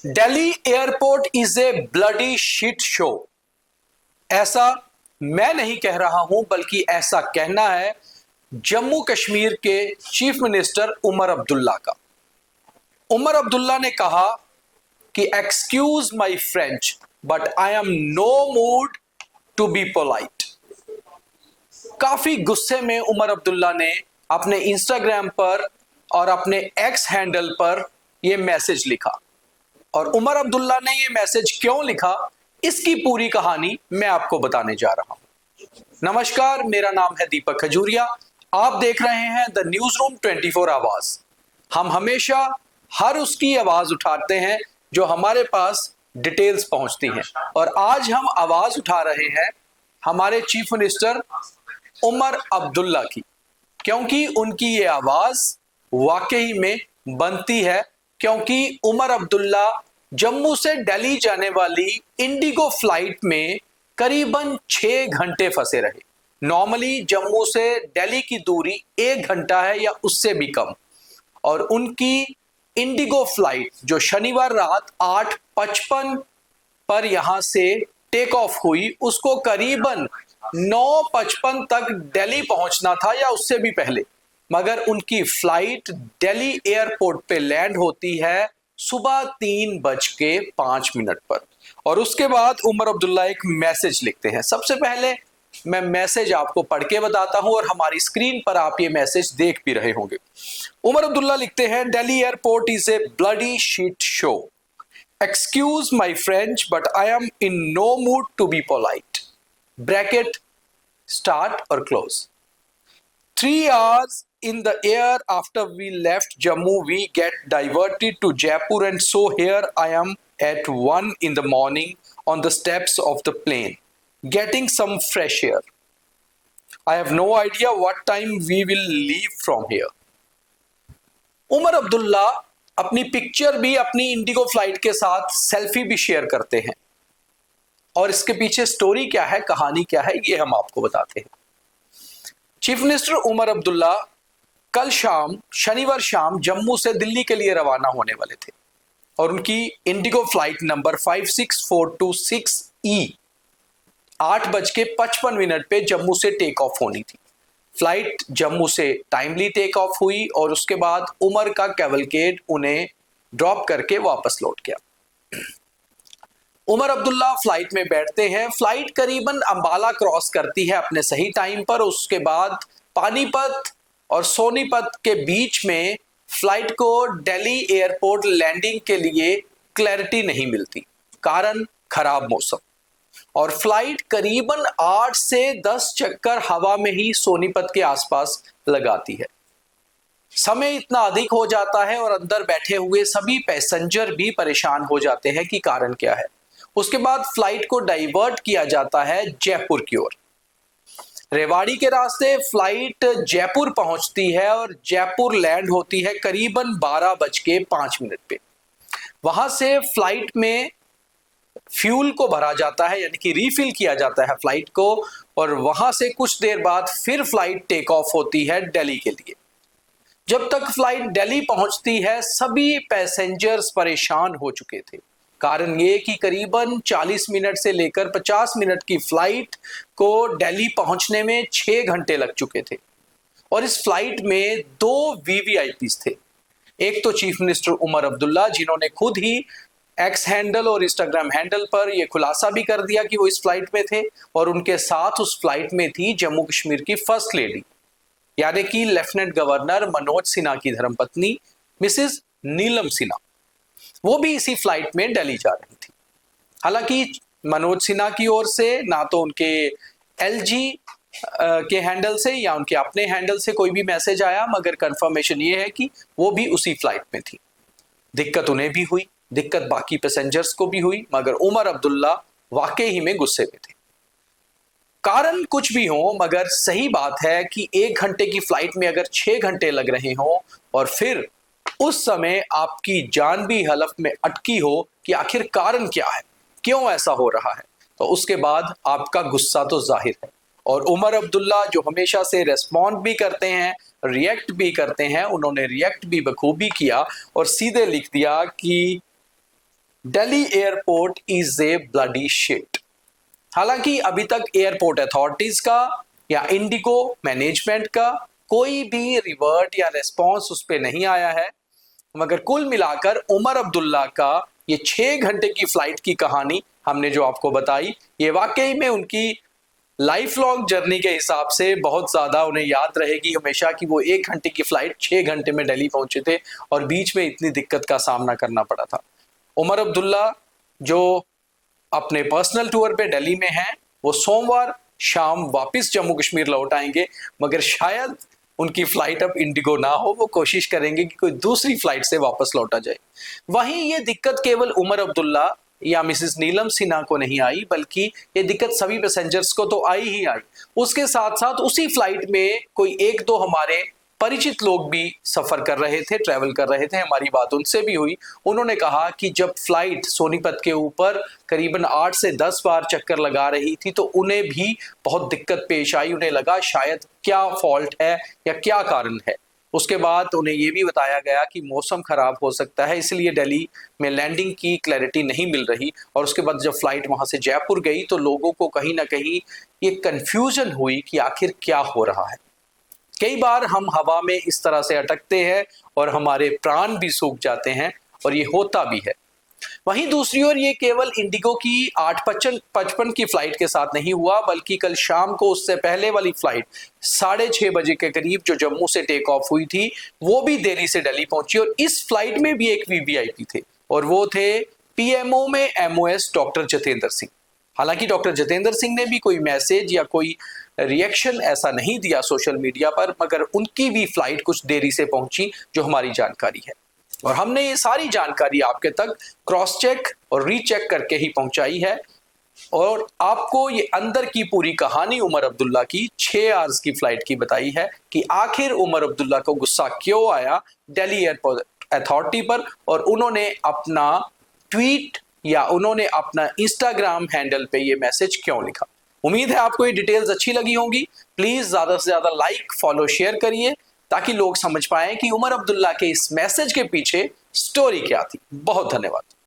Delhi airport is a bloody shit show. ऐसा मैं नहीं कह रहा हूं, बल्कि ऐसा कहना है जम्मू कश्मीर के चीफ मिनिस्टर उमर अब्दुल्ला का। उमर अब्दुल्ला ने कहा कि excuse my French but I am no mood to be polite. काफी गुस्से में उमर अब्दुल्ला ने अपने इंस्टाग्राम पर और अपने एक्स हैंडल पर यह मैसेज लिखा। और उमर अब्दुल्ला ने यह मैसेज क्यों लिखा, इसकी पूरी कहानी मैं आपको बताने जा रहा हूं। नमस्कार, मेरा नाम है दीपक खजूरिया। आप देख रहे हैं द न्यूज रूम 24 आवाज। हम हमेशा हर उसकी आवाज उठाते हैं जो हमारे पास डिटेल्स पहुंचती हैं, और आज हम आवाज उठा रहे हैं हमारे चीफ मिनिस्टर उमर अब्दुल्ला की, क्योंकि उनकी ये आवाज वाकई में बनती है। क्योंकि उमर अब्दुल्ला जम्मू से दिल्ली जाने वाली इंडिगो फ्लाइट में करीबन 6 घंटे फंसे रहे। नॉर्मली जम्मू से दिल्ली की दूरी 1 घंटा है या उससे भी कम, और उनकी इंडिगो फ्लाइट जो शनिवार रात 8:55 पर यहां से टेक ऑफ हुई, उसको करीबन 9:55 तक दिल्ली पहुंचना था या उससे भी पहले, मगर उनकी फ्लाइट दिल्ली एयरपोर्ट पे लैंड होती है सुबह 3:05 पर। और उसके बाद उमर अब्दुल्ला एक मैसेज लिखते हैं। सबसे पहले मैं मैसेज आपको पढ़ के बताता हूं, और हमारी स्क्रीन पर आप ये मैसेज देख भी रहे होंगे। उमर अब्दुल्ला लिखते हैं, Delhi airport is a bloody shit show. Excuse my French but I am in no mood to be polite. Bracket start और close. 3 hours in the air after we left Jammu, we get diverted to Jaipur, and so here I am at 1 in the morning on the steps of the plane, getting some fresh air. I have no idea what time we will leave from here. Omar Abdullah अपनी picture भी अपनी Indigo flight के साथ selfie भी share करते हैं, और इसके पीछे स्टोरी क्या है, कहानी क्या है, ये हम आपको बताते हैं। चीफ मिनिस्टर उमर अब्दुल्ला कल शाम, शनिवार शाम, जम्मू से दिल्ली के लिए रवाना होने वाले थे, और उनकी इंडिगो फ्लाइट नंबर 56426E 8:55 पे जम्मू से टेक ऑफ होनी थी। फ्लाइट जम्मू से टाइमली टेक ऑफ हुई, और उसके बाद उमर का कैवलकेड उन्हें ड्रॉप करके वापस लौट गया। उमर अब्दुल्ला फ्लाइट में बैठते हैं। फ्लाइट करीबन अंबाला क्रॉस करती है अपने सही टाइम पर। उसके बाद पानीपत और सोनीपत के बीच में फ्लाइट को दिल्ली एयरपोर्ट लैंडिंग के लिए क्लैरिटी नहीं मिलती, कारण खराब मौसम, और फ्लाइट करीबन 8 से 10 चक्कर हवा में ही सोनीपत के आसपास लगाती है। समय इतना अधिक हो जाता है और अंदर बैठे हुए सभी पैसेंजर भी परेशान हो जाते हैं कि कारण क्या है। उसके बाद फ्लाइट को डाइवर्ट किया जाता है जयपुर की ओर। रेवाड़ी के रास्ते फ्लाइट जयपुर पहुंचती है और जयपुर लैंड होती है करीबन 12:05 पे। वहां से फ्लाइट में फ्यूल को भरा जाता है, यानी कि रिफिल किया जाता है फ्लाइट को, और वहां से कुछ देर बाद फिर फ्लाइट टेक ऑफ होती है दिल्ली के लिए। जब तक फ्लाइट दिल्ली पहुंचती है, सभी पैसेंजर्स परेशान हो चुके थे। कारण ये कि करीबन 40 मिनट से लेकर 50 मिनट की फ्लाइट को दिल्ली पहुंचने में 6 घंटे लग चुके थे, और इस फ्लाइट में 2 वीवीआईपीज थे। एक तो चीफ मिनिस्टर उमर अब्दुल्ला, जिन्होंने खुद ही एक्स हैंडल और इंस्टाग्राम हैंडल पर यह खुलासा भी कर दिया कि वो इस फ्लाइट में थे, और उनके साथ उस फ्लाइट में थी जम्मू कश्मीर की फर्स्ट लेडी, यानी कि लेफ्टिनेंट गवर्नर मनोज सिन्हा की धर्मपत्नी मिसेस नीलम सिन्हा। वो भी इसी फ्लाइट में दिल्ली जा रही थी। हालांकि मनोज सिन्हा की ओर से ना तो उनके एलजी के हैंडल से या उनके अपने हैंडल से कोई भी मैसेज आया, मगर कंफर्मेशन ये है कि वो भी उसी फ्लाइट में थी। दिक्कत उन्हें भी हुई, दिक्कत बाकी पैसेंजर्स को भी हुई, मगर उमर अब्दुल्ला वाकई ही में गुस्से में थे। कारण कुछ भी हो, मगर सही बात है कि 1 घंटे की फ्लाइट में अगर 6 घंटे लग रहे हो, और फिर उस समय आपकी जान भी हलफ में अटकी हो कि आखिर कारण क्या है, क्यों ऐसा हो रहा है, तो उसके बाद आपका गुस्सा तो जाहिर है। और उमर अब्दुल्ला जो हमेशा से रेस्पॉन्ड भी करते हैं, रिएक्ट भी करते हैं, उन्होंने रिएक्ट भी बखूबी किया और सीधे लिख दिया कि Delhi airport is a bloody shit. हालांकि अभी तक एयरपोर्ट अथॉरिटीज का या इंडिगो मैनेजमेंट का कोई भी रिवर्ट या रेस्पॉन्स उस पर नहीं आया है, मगर कुल मिलाकर उमर अब्दुल्ला का ये 6 घंटे की फ्लाइट की कहानी हमने जो आपको बताई, ये वाकई में उनकी लाइफ लॉन्ग जर्नी के हिसाब से बहुत ज़्यादा उन्हें याद रहेगी हमेशा कि वो 1 घंटे की फ्लाइट 6 घंटे में दिल्ली पहुंचे थे और बीच में इतनी दिक्कत का सामना करना पड़ा था। उमर अब्दुल्ला जो अपने पर्सनल टूर पे दिल्ली में हैं, वो सोमवार शाम वापस जम्मू कश्मीर लौट आएंगे, मगर शायद उनकी फ्लाइट अब इंडिगो ना हो, वो कोशिश करेंगे कि कोई दूसरी फ्लाइट से वापस लौटा जाए। वहीं ये दिक्कत केवल उमर अब्दुल्ला या मिसेस नीलम सिन्हा को नहीं आई, बल्कि ये दिक्कत सभी पैसेंजर्स को तो आई ही आई। उसके साथ साथ उसी फ्लाइट में कोई 1-2 हमारे परिचित लोग भी सफर कर रहे थे, ट्रैवल कर रहे थे। हमारी बात उनसे भी हुई। उन्होंने कहा कि जब फ्लाइट सोनीपत के ऊपर करीबन 8 से 10 बार चक्कर लगा रही थी तो उन्हें भी बहुत दिक्कत पेश आई। उन्हें लगा शायद क्या फॉल्ट है या क्या कारण है। उसके बाद उन्हें ये भी बताया गया कि मौसम खराब हो सकता है, इसलिए दिल्ली में लैंडिंग की क्लैरिटी नहीं मिल रही। और उसके बाद जब फ्लाइट वहां से जयपुर गई तो लोगों को कहीं ना कहीं ये कंफ्यूजन हुई कि आखिर क्या हो रहा है। कई बार हम हवा में इस तरह से अटकते हैं और हमारे प्राण भी सूख जाते हैं, और ये होता भी है। वहीं दूसरी ओर ये केवल इंडिगो की 8:55 की फ्लाइट के साथ नहीं हुआ, बल्कि कल शाम को उससे पहले वाली फ्लाइट 6:30 बजे के करीब जो जम्मू से टेक ऑफ हुई थी, वो भी दिल्ली से दिल्ली पहुंची। और इस फ्लाइट में भी एक वीवीआईपी थे, और वो थे पीएमओ में एमओएस डॉक्टर जितेंद्र सिंह। हालांकि डॉक्टर जितेंद्र सिंह ने भी कोई मैसेज या कोई रिएक्शन ऐसा नहीं दिया सोशल मीडिया पर, मगर उनकी भी फ्लाइट कुछ देरी से पहुंची, जो हमारी जानकारी है। और हमने ये सारी जानकारी आपके तक क्रॉस चेक और रीचेक करके ही पहुंचाई है, और आपको ये अंदर की पूरी कहानी उमर अब्दुल्ला की 6 आवर्स की फ्लाइट की बताई है कि आखिर उमर अब्दुल्ला को गुस्सा क्यों आया दिल्ली एयरपोर्ट अथॉरिटी पर, और उन्होंने अपना ट्वीट या उन्होंने अपना इंस्टाग्राम हैंडल पे ये मैसेज क्यों लिखा। उम्मीद है आपको ये डिटेल्स अच्छी लगी होंगी। प्लीज ज्यादा से ज्यादा लाइक, फॉलो, शेयर करिए, ताकि लोग समझ पाएं कि उमर अब्दुल्ला के इस मैसेज के पीछे स्टोरी क्या थी। बहुत धन्यवाद।